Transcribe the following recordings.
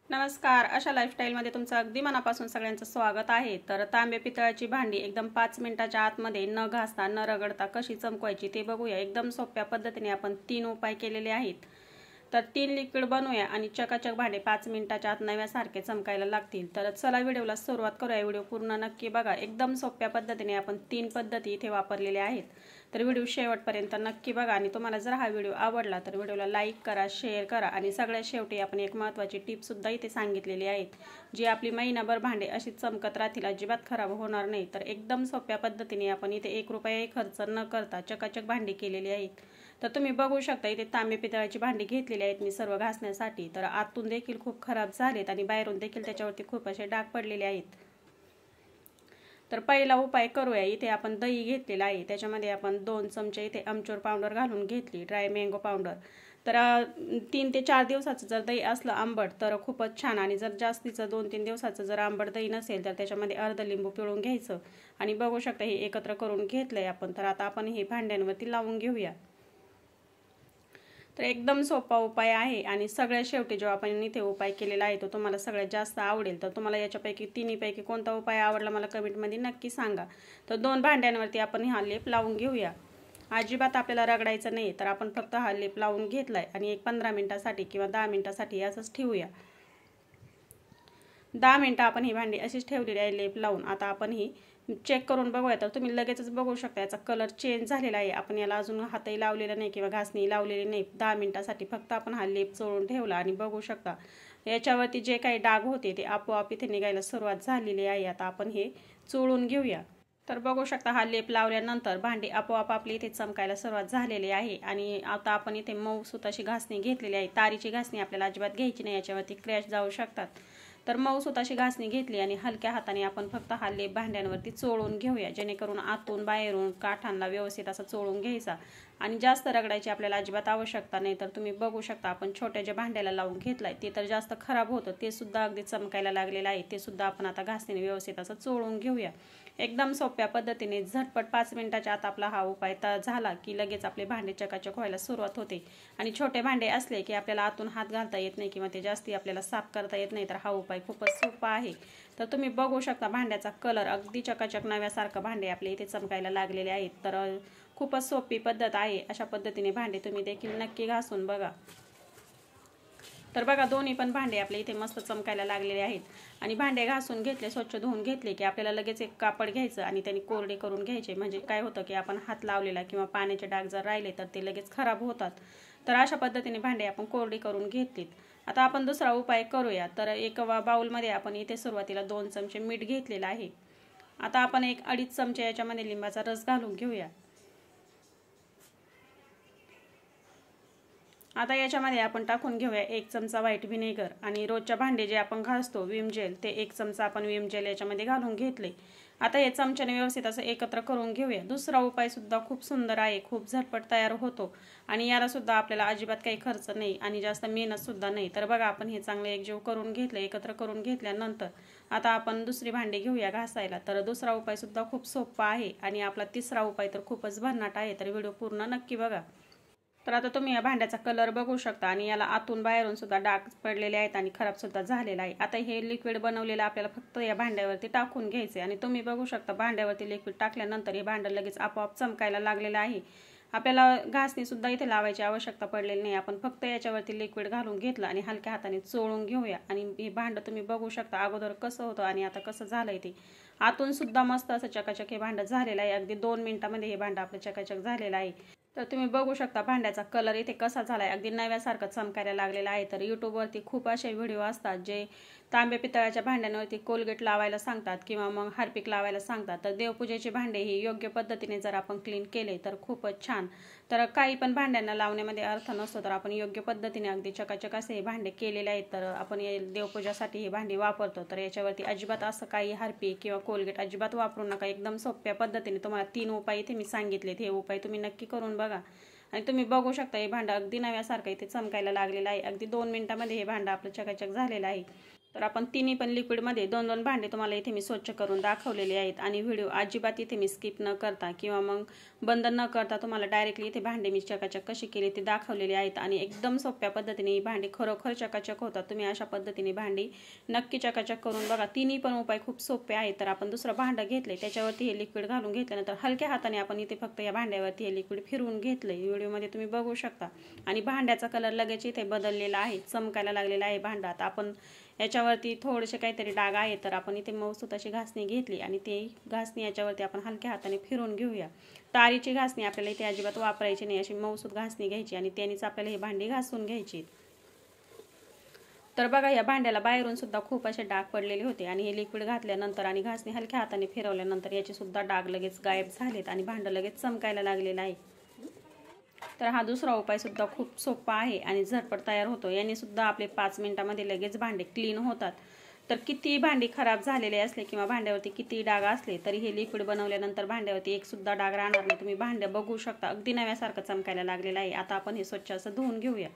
नमस्कार. अशा लाईफस्टाईलमध्ये तुमचं अगदी मनापासून सगळ्यांचं स्वागत आहे. तर तांबे पितळाची भांडी एकदम 5 मिनिटाच्या आतमध्ये न घासता न रगडता कशी चमकवायची ते बघूया. एकदम सोप्या पद्धतीने आपण 3 उपाय केलेले आहेत. तर 3 लिक्विड बनवूया आणि चकाचक भांडे 5 मिनिटाच्या आत नव्यासारखे चमकायला लागतील. तर चला व्हिडिओला सुरुवात करूया. व्हिडिओ पूर्ण नक्की बघा. एकदम सोप्या पद्धतीने आपण 3 पद्धती इथे वापरलेल्या आहेत. तर व्हिडिओ शेवटपर्यंत नक्की बघा आणि तुम्हाला जर हा व्हिडिओ आवडला तर व्हिडिओला लाईक करा, शेअर करा आणि सगळ्यात शेवटी आपण एक महत्त्वाची टिपसुद्धा इथे सांगितलेली आहे, जी आपली महिनाभर भांडे अशीच चमकत राहतील, अजिबात खराब होणार नाही. तर एकदम सोप्या पद्धतीने आपण इथे 1 रुपयाही खर्च न करता चकाचक भांडी केलेली आहेत. तर तुम्ही बघू शकता इथे तांबे पितळाची भांडी घेतलेली आहेत मी सर्व घासण्यासाठी. तर आतून देखील खूप खराब झालेत आणि बाहेरून देखील त्याच्यावरती खूप असे डाग पडलेले आहेत. तर पहिला उपाय करूया. इथे आपण दही घेतलेला आहे, त्याच्यामध्ये आपण 2 चमचे इथे आमचूर पावडर घालून घेतली, ड्राय मँगो पावडर. तर 3 ते 4 दिवसाचं जर दही असलं आंबट तर खूपच छान, आणि जर जास्तीचं 2-3 दिवसाचं जर आंबट दही नसेल तर त्याच्यामध्ये अर्ध लिंबू पिळून घ्यायचं आणि बघू शकता हे एकत्र करून घेतलंय आपण. तर आता आपण हे भांड्यांवरती लावून घेऊया. तर एकदम सोपा उपाय आहे आणि सगळ्यात शेवटी जो आपण इथे उपाय केलेला आहे तो तुम्हाला सगळ्यात जास्त आवडेल. तर तुम्हाला याच्यापैकी तिन्हीपैकी कोणता उपाय आवडला मला कमेंटमध्ये नक्की सांगा. तर 2 भांड्यांवरती आपण हा लेप लावून घेऊया. अजिबात आपल्याला रगडायचं नाही. तर आपण फक्त हा लेप लावून घेतलाय आणि एक 15 मिनिटासाठी किंवा 10 मिनिटासाठी असंच ठेवूया. 10 मिनिटं आपण ही भांडी अशीच ठेवलेली आहे लेप लावून. आता आपण ही चेक करून बघूया. तर तुम्ही लगेचच बघू शकता याचा कलर चेंज झालेला आहे. आपण याला अजून हातही लावलेला नाही किंवा घासणी लावलेली नाही. 10 मिनिटासाठी फक्त आपण हा लेप चोळून ठेवला आणि बघू शकता याच्यावरती जे काही डाग होते ते आपोआप इथे निघायला सुरुवात झालेली आहे. आता आपण हे चोळून घेऊया. तर बघू शकता हा लेप लावल्यानंतर भांडी आपोआप आपली इथे चमकायला सुरुवात झालेली आहे. आणि आता आपण इथे मऊसूत अशी घासणी घेतलेली आहे. तारीची घासणी आपल्याला अजिबात घ्यायची नाही, याच्यावरती क्रॅश जाऊ शकतात. तर मऊसूत अशी घासणी घेतली आणि हलक्या हाताने आपण फक्त हा लेप भांड्यांवरती चोळून घेऊया, जेणेकरून आतून बाहेरून काठांना व्यवस्थित असं चोळून घ्यायचा. आणि जास्त रगडायची आपल्याला अजिबात आवश्यकता नाही. तर तुम्ही बघू शकता आपण छोट्या ज्या भांड्याला लावून घेतलाय ते तर जास्त खराब होतं, ते सुद्धा अगदी चमकायला लागलेलं आहे. ते सुद्धा आपण आता घासणीने व्यवस्थित असं चोळून घेऊया. एकदम सोप्या पद्धतीने झटपट 5 मिनिटाच्या आत आपला हा उपाय झाला की लगेच आपले भांडे चकाचक व्हायला सुरुवात होते. आणि छोटे भांडे असले की आपल्याला आतून हात घालता येत नाही किंवा ते जास्ती आपल्याला साफ करता येत नाही, तर हा उपाय खूपच सोपा आहे. तर तुम्ही बघू शकता भांड्याचा कलर अगदी चकाचक नव्यासारखं भांडे आपले इथे चमकायला लागलेले आहेत. तर खूपच सोपी पद्धत आहे. अशा पद्धतीने भांडे तुम्ही देखील नक्की घासून बघा. तर बघा दोन्ही पण भांडे आपले इथे मस्त चमकायला लागलेले आहेत. आणि भांडे घासून घेतले, स्वच्छ धुवून घेतले की आपल्याला लगेच एक कापड घ्यायचं आणि त्यांनी कोरडे करून घ्यायचे. म्हणजे काय होतं की आपण हात लावलेला किंवा पाण्याचे डाग जर राहिले तर ते लगेच खराब होतात. तर अशा पद्धतीने भांडे आपण कोरडी करून घेतलीत. आता आपण दुसरा उपाय करूया. तर एक बाउलमध्ये आपण इथे सुरुवातीला 2 चमचे मीठ घेतलेलं आहे. आता आपण 1-2.5 चमचे याच्यामध्ये लिंबाचा रस घालून घेऊया. आता याच्यामध्ये आपण टाकून घेऊया 1 चमचा व्हाईट व्हिनेगर आणि रोजच्या भांडे जे आपण घासतो विम जेल, ते 1 चमचा आपण विम जेल याच्यामध्ये घालून घेतले. आता हे चमच्याने व्यवस्थित असं एकत्र करून घेऊया. दुसरा उपाय सुद्धा खूप सुंदर आहे, खूप झटपट तयार होतो आणि याला सुद्धा आपल्याला अजिबात काही खर्च नाही आणि जास्त मेहनत सुद्धा नाही. तर बघा आपण हे चांगले एकजीव करून घेतले. एकत्र करून घेतल्यानंतर आता आपण दुसरी भांडी घेऊया घासायला. तर दुसरा उपाय सुद्धा खूप सोपा आहे आणि आपला तिसरा उपाय तर खूपच भन्नाट आहे. तर व्हिडिओ पूर्ण नक्की बघा. तर आता तुम्ही या भांड्याचा कलर बघू शकता आणि याला आतून बाहेरून सुद्धा डाग पडलेले आहेत आणि खराब सुद्धा झालेला आहे. आता हे लिक्विड बनवलेलं आपल्याला फक्त या भांड्यावरती टाकून घ्यायचे आणि तुम्ही बघू शकता भांड्यावरती लिक्विड टाकल्यानंतर हे भांडं लगेच आपोआप चमकायला लागलेलं आहे. आपल्याला घासणी सुद्धा इथे लावायची आवश्यकता पडलेली नाही. आपण फक्त याच्यावरती लिक्विड घालून घेतलं आणि हलक्या हाताने चोळून घेऊया. आणि हे भांडं तुम्ही बघू शकता अगोदर कसं होतं आणि आता कसं झालंय ते. आतून सुद्धा मस्त असं चकाचक हे भांडं झालेलं आहे. अगदी 2 मिनिटामध्ये हे भांडं आपलं चकाचक झालेलं आहे. तर तुम्ही बघू शकता भांड्याचा कलर इथे कसा झालाय, अगदी नव्यासारखं चमकायला लागलेला आहे. तर यूट्यूबवरती खूप असे व्हिडिओ असतात जे तांबे पितळाच्या भांड्यांवरती कोलगेट लावायला सांगतात किंवा मग हार्पिक लावायला सांगतात. तर देवपूजेचे भांडे हे योग्य पद्धतीने जर आपण क्लीन केले तर खूपच छान. तर काही पण भांड्यांना लावण्यामध्ये अर्थ नसतो. तर आपण योग्य पद्धतीने अगदी चकाचक असे हे भांडे केलेले आहेत. तर आपण देवपूजासाठी हे भांडी वापरतो. तर याच्यावरती अजिबात असं काही हार्पिक किंवा कोलगेट अजिबात वापरू नका. एकदम सोप्या पद्धतीने तुम्हाला 3 उपाय इथे मी सांगितलेत. हे उपाय तुम्ही नक्की करून बघा आणि तुम्ही बघू शकता हे भांडं अगदी नव्यासारखं इथे चमकायला लागलेलं आहे. अगदी 2 मिनिटांमध्ये हे भांडं आपलं चकाचक झालेलं आहे. तर आपण तिन्ही पण लिक्विडमध्ये 2-2 भांडे तुम्हाला इथे मी स्वच्छ करून दाखवलेले आहेत. आणि व्हिडिओ अजिबात इथे मी स्किप न करता किंवा मग बंद न करता तुम्हाला डायरेक्टली इथे भांडे मी चकाचक कशी केली ते दाखवलेले आहेत. आणि एकदम सोप्या पद्धतीने ही भांडी खरोखर चकाचक होतात. तुम्ही अशा पद्धतीने भांडी नक्की चकाचक करून बघा. तिन्ही पण उपाय खूप सोपे आहेत. तर आपण दुसरं भांडं घेतले, त्याच्यावरती हे लिक्विड घालून घेतल्यानंतर हलक्या हाताने आपण इथे फक्त या भांड्यावरती हे लिक्विड फिरवून घेतलंय. व्हिडिओमध्ये तुम्ही बघू शकता. आणि भांड्याचा कलर लगेच इथे बदललेला आहे, चमकायला लागलेला आहे भांडं. आता आपण याच्यावरती थोडेसे काहीतरी डाग आहे, तर आपण इथे मऊसूत अशी घासणी घेतली आणि ते घासणी याच्यावरती आपण हलक्या हाताने फिरवून घेऊया. तारीची घासणी आपल्याला इथे अजिबात वापरायची नाही, अशी मऊसूत घासणी घ्यायची आणि त्यानेच आपल्याला हे भांडी घासून घ्यायची. तर बघा या भांड्याला बाहेरून सुद्धा खूप असे डाग पडलेले होते आणि हे लिक्विड घातल्यानंतर आणि घासणी हलक्या हाताने फिरवल्यानंतर याचे सुद्धा डाग लगेच गायब झालेत आणि भांडं लगेच चमकायला लागलेलं आहे. तर हा दुसरा उपाय सुद्धा खूप सोपा आहे आणि झटपट तयार होतो. याने सुद्धा आपले 5 मिनिटांमध्ये लगेच भांडे क्लीन होतात. तर किती भांडी खराब झालेले असले किंवा भांड्यावरती किती डाग असले तरी हे लिक्विड बनवल्यानंतर भांड्यावरती एक सुद्धा डाग राहणार नाही. तुम्ही भांडे बघू शकता, अगदी नव्यासारखं चमकायला लागलेलं आहे. आता आपण हे स्वच्छ असं धुवून घेऊया.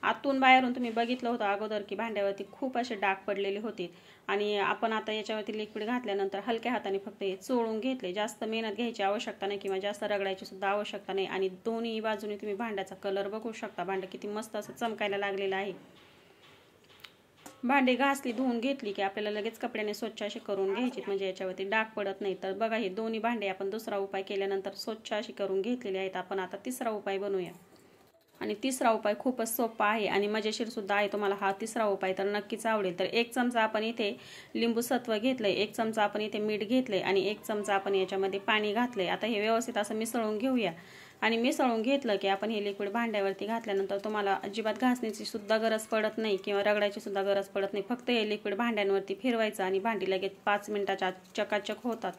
आतून बाहेरून तुम्ही बघितलं होतं अगोदर की भांड्यावरती खूप असे डाग पडलेले होते आणि आपण आता याच्यावरती लिक्विड घातल्यानंतर हलक्या हाताने फक्त हे चोळून घेतले. जास्त मेहनत घ्यायची आवश्यकता नाही किंवा जास्त रगडायची सुद्धा आवश्यकता नाही. आणि दोन्ही बाजूने तुम्ही भांड्याचा कलर बघू शकता. भांडं किती मस्त असं चमकायला लागलेलं आहे. भांडी घासली, धुवून घेतली की आपल्याला लगेच कपड्याने स्वच्छ अशी करून घ्यायची, म्हणजे याच्यावरती डाग पडत नाही. तर बघा हे दोन्ही भांडे आपण दुसरा उपाय केल्यानंतर स्वच्छ अशी करून घेतलेले आहेत. आपण आता तिसरा उपाय बनवूया. आणि तिसरा उपाय खूपच सोपा आहे आणि मजेशीर सुद्धा आहे. तुम्हाला हा तिसरा उपाय तर नक्कीच आवडेल. तर 1 चमचा आपण इथे लिंबू सत्व घेतलंय, 1 चमचा आपण इथे मीठ घेतलंय आणि 1 चमचा आपण याच्यामध्ये पाणी घातलंय. आता हे व्यवस्थित असं मिसळून घेऊया. आणि मिसळून घेतलं की आपण हे लिक्विड भांड्यावरती घातल्यानंतर तुम्हाला अजिबात घासण्याची सुद्धा गरज पडत नाही किंवा रगडायची सुद्धा गरज पडत नाही. फक्त हे लिक्विड भांड्यांवरती फिरवायचं आणि भांडी लगेच 5 मिनिटाच्या चकाचक होतात.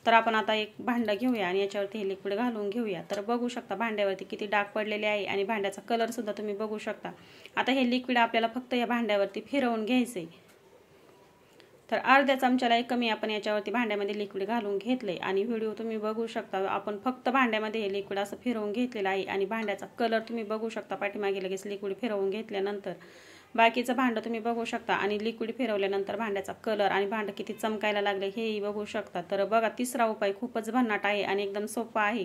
तर आपण आता एक भांडं घेऊया आणि याच्यावरती हे लिक्विड घालून घेऊया. तर बघू शकता भांड्यावरती किती डाग पडलेले आहे आणि भांड्याचा कलर सुद्धा तुम्ही बघू शकता. आता हे लिक्विड आपल्याला फक्त या भांड्यावरती फिरवून घ्यायचंय. तर अर्ध्या चमच्याला कमी आपण याच्यावरती भांड्यामध्ये लिक्विड घालून घेतले आणि व्हिडिओ तुम्ही बघू शकता. आपण फक्त भांड्यामध्ये हे लिक्विड असं फिरवून घेतलेलं आहे आणि भांड्याचा कलर तुम्ही बघू शकता. पाठीमागे लगेच लिक्विड फिरवून घेतल्यानंतर बाकीचं भांडं तुम्ही बघू शकता आणि लिक्विड फिरवल्यानंतर भांड्याचा कलर आणि भांडं किती चमकायला लागले हेही बघू शकता. तर बघा तिसरा उपाय खूपच भन्नाट आहे आणि एकदम सोपा आहे.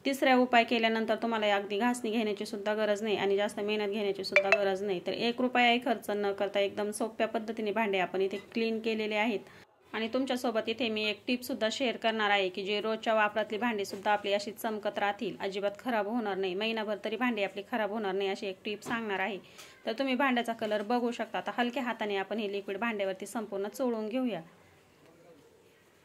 तिसरा उपाय केल्यानंतर तुम्हाला अगदी घासणी घेण्याची सुद्धा गरज नाही आणि जास्त मेहनत घेण्याची सुद्धा गरज नाही. तर 1 रुपयाही खर्च न करता एकदम सोप्या पद्धतीने भांडे आपण इथे क्लीन केलेले आहेत. आणि तुमच्यासोबत इथे मी एक टिप सुद्धा शेअर करणार आहे की जे रोजच्या वापरातली भांडी सुद्धा आपली अशी चमकत राहतील, अजिबात खराब होणार नाही, महिनाभर तरी भांडी आपली खराब होणार नाही, अशी एक टिप सांगणार आहे. तर तुम्ही भांड्याचा कलर बघू शकता. आता हलक्या हाताने आपण हे लिक्विड भांड्यावरती संपूर्ण चोळून घेऊया.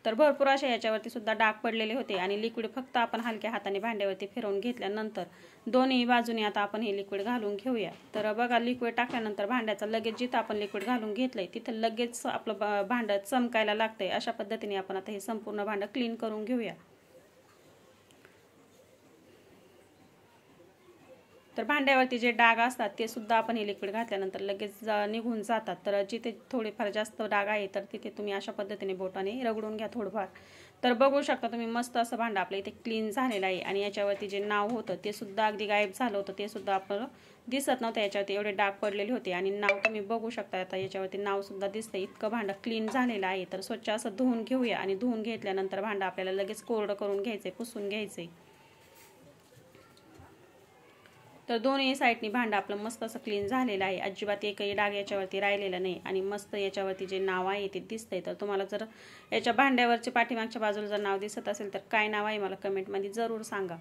तर भरपूर अशा याच्यावरती सुद्धा डाग पडलेले होते आणि लिक्विड फक्त आपण हलक्या हाताने भांड्यावरती फिरवून घेतल्यानंतर दोन्ही बाजूने आता आपण हे लिक्विड घालून घेऊया. तर बघा लिक्विड टाकल्यानंतर भांड्याचं लगेच जिथं आपण लिक्विड घालून घेतलंय तिथं लगेच आपलं भांडं चमकायला लागतंय. अशा पद्धतीने आपण आता हे संपूर्ण भांडं क्लीन करून घेऊया. तर भांड्यावरती जे डाग असतात ते सुद्धा आपण हे लिक्विड घातल्यानंतर लगेच निघून जातात. तर जिथे थोडेफार जास्त डाग आहे तर तिथे तुम्ही अशा पद्धतीने बोटाने रगडून घ्या थोडंफार. तर बघू शकता तुम्ही मस्त असं भांडं आपलं इथे क्लीन झालेलं आहे आणि याच्यावरती जे नाव होतं ते सुद्धा अगदी गायब झालं होतं, ते सुद्धा आपल्याला दिसत नव्हतं. याच्यावरती एवढे डाग पडलेले होते आणि नाव तुम्ही बघू शकता. आता याच्यावरती नाव सुद्धा दिसतं. इतकं भांडं क्लीन झालेलं आहे. तर स्वच्छ असं धुवून घेऊया आणि धुवून घेतल्यानंतर भांडं आपल्याला लगेच कोरडं करून घ्यायचंय, पुसून घ्यायचंय. तर दोन्ही साईडनी भांडं आपलं मस्त असं क्लीन झालेलं आहे. अजिबात एकही डाग याच्यावरती राहिलेला नाही आणि मस्त याच्यावरती जे नाव आहे ते दिसतंय. तर तुम्हाला जर याच्या भांड्यावरचे पाठीमागच्या बाजूला जर नाव दिसत असेल तर काय नाव आहे मला कमेंटमध्ये जरूर सांगा.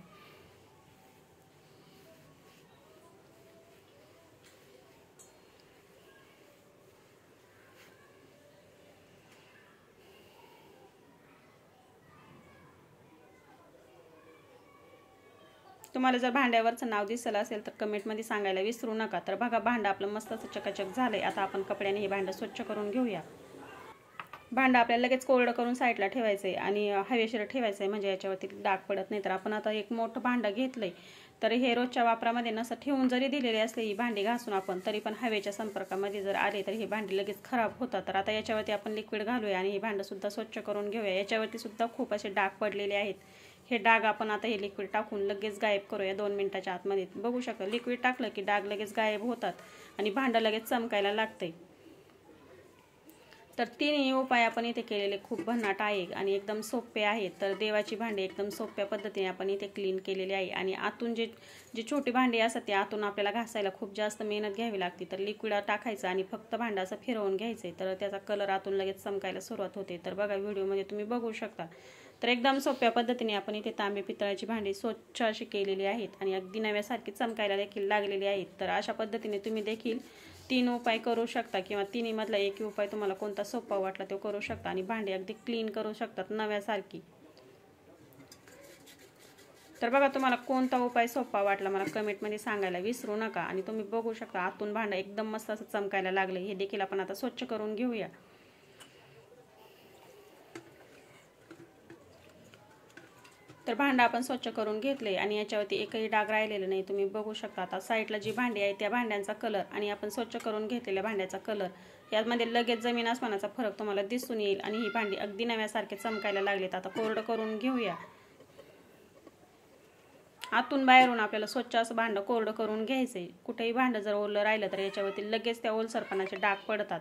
तुम्हाला जर भांड्यावरचं नाव दिसलं असेल तर कमेंटमध्ये सांगायला विसरू नका. तर बघा भांडं आपलं मस्त असं चकाचक झालंय. आता आपण कपड्याने हे भांडं स्वच्छ करून घेऊया. भांडं आपल्याला लगेच कोरडं करून साईडला ठेवायचं आहे आणि हवेशीर ठेवायचं आहे, म्हणजे याच्यावरती डाग पडत नाही. तर आपण आता एक मोठं भांडं घेतलंय. तर हे रोजच्या वापरामध्ये नसं ठेवून जरी दिलेले असले ही भांडी घासून आपण, तरी पण हवेच्या संपर्कामध्ये जर आले तर ही भांडी लगेच खराब होतात. तर आता याच्यावरती आपण लिक्विड घालूया आणि हे भांडं सुद्धा स्वच्छ करून घेऊया. याच्यावरती सुद्धा खूप असे डाग पडलेले आहेत. हे डाग आपण आता हे लिक्विड टाकून लगेच गायब करूया 2 मिनिटाच्या आतमध्ये. बघू शकता लिक्विड टाकलं की डाग लगेच गायब होतात आणि भांडं लगेच चमकायला लागते. तर तिन्ही उपाय आपण इथे केलेले खूप भन्नाट आहे आणि एकदम सोपे आहेत. तर देवाची भांडी एकदम सोप्या पद्धतीने आपण इथे क्लीन केलेली आहे. आणि आतून जे छोटी भांडी असतात ते आतून आपल्याला घासायला खूप जास्त मेहनत घ्यावी लागते. तर लिक्विड टाकायचं आणि फक्त भांडं असं फिरवून घ्यायचं तर त्याचा कलर आतून लगेच चमकायला सुरुवात होते. तर बघा व्हिडिओमध्ये तुम्ही बघू शकता. तर एकदम सोप्या पद्धतीने आपण इथे तांबे पितळाची भांडी स्वच्छ अशी केलेली आहेत आणि अगदी नव्यासारखी चमकायला देखील लागलेली आहेत. तर अशा पद्धतीने तुम्ही देखील 3 उपाय करू शकता किंवा तिन्हीमधला एक उपाय तुम्हाला कोणता सोपा वाटला तो करू शकता आणि भांडी अगदी क्लीन करू शकतात नव्यासारखी. तर बघा तुम्हाला कोणता उपाय सोपा वाटला मला कमेंटमध्ये सांगायला विसरू नका. आणि तुम्ही बघू शकता आतून भांडं एकदम मस्त असं चमकायला लागलं. हे देखील आपण आता स्वच्छ करून घेऊया. तर भांडं आपण स्वच्छ करून घेतले आणि याच्यावरती एकही डाग राहिलेला नाही. तुम्ही बघू शकता आता साईडला जी भांडी आहे त्या भांड्यांचा कलर आणि आपण स्वच्छ करून घेतलेल्या भांड्याचा कलर यामध्ये लगेच जमीन आसमानाचा फरक तुम्हाला दिसून येईल. आणि ही भांडी अगदी नव्यासारखे चमकायला लागलेत. आता कोरडं करून घेऊया. आतून बाहेरून आपल्याला स्वच्छ असं भांडं कोरडं करून घ्यायचंय. कुठेही भांडं जर ओलं राहिलं तर याच्यावरती लगेच त्या ओलसरपणाचे डाग पडतात.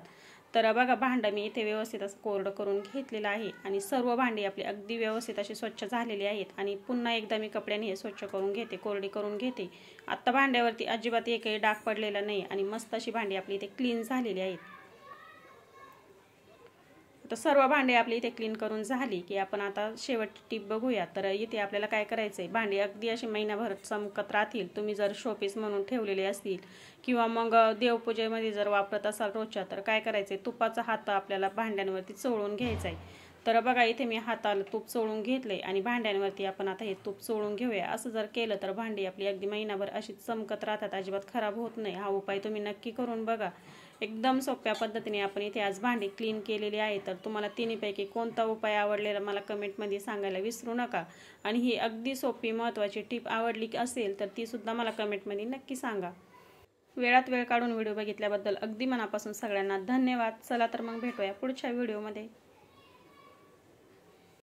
तर बघा भांडं मी इथे व्यवस्थित असं कोरडं करून घेतलेलं आहे आणि सर्व भांडी आपली अगदी व्यवस्थित अशी स्वच्छ झालेली आहेत. आणि पुन्हा एकदा मी कपड्याने हे स्वच्छ करून घेते, कोरडी करून घेते. आत्ता भांड्यावरती अजिबात एकही डाग पडलेला नाही आणि मस्त अशी भांडी आपली इथे क्लीन झालेली आहेत. तर सर्व भांडी आपली इथे क्लीन करून झाली की आपण आता शेवटची टिप बघूया. तर इथे आपल्याला काय करायचं आहे, भांडी अगदी अशी महिनाभर चमकत राहतील. तुम्ही जर शोपीस म्हणून ठेवलेले असतील किंवा मग देवपूजेमध्ये जर वापरत असाल रोजच्या तर काय करायचं आहे, तुपाचा हात आपल्याला भांड्यांवरती चोळून घ्यायचा आहे. तर बघा इथे मी हाताला तूप चोळून घेतले आणि भांड्यांवरती आपण आता हे तूप चोळून घेऊया. असं जर केलं तर भांडी आपली अगदी महिनाभर अशी चमकत राहतात, अजिबात खराब होत नाही. हा उपाय तुम्ही नक्की करून बघा. एकदम सोप्या पद्धतीने आपण इथे आज भांडी क्लीन केलेली आहे. तर तुम्हाला तिन्हीपैकी कोणता उपाय आवडलेला मला कमेंटमध्ये सांगायला विसरू नका. आणि ही अगदी सोपी महत्त्वाची टिप आवडली असेल तर ती सुद्धा मला कमेंटमध्ये नक्की सांगा. वेळात वेळ काढून व्हिडिओ बघितल्याबद्दल अगदी मनापासून सगळ्यांना धन्यवाद. चला तर मग भेटूया पुढच्या व्हिडिओमध्ये.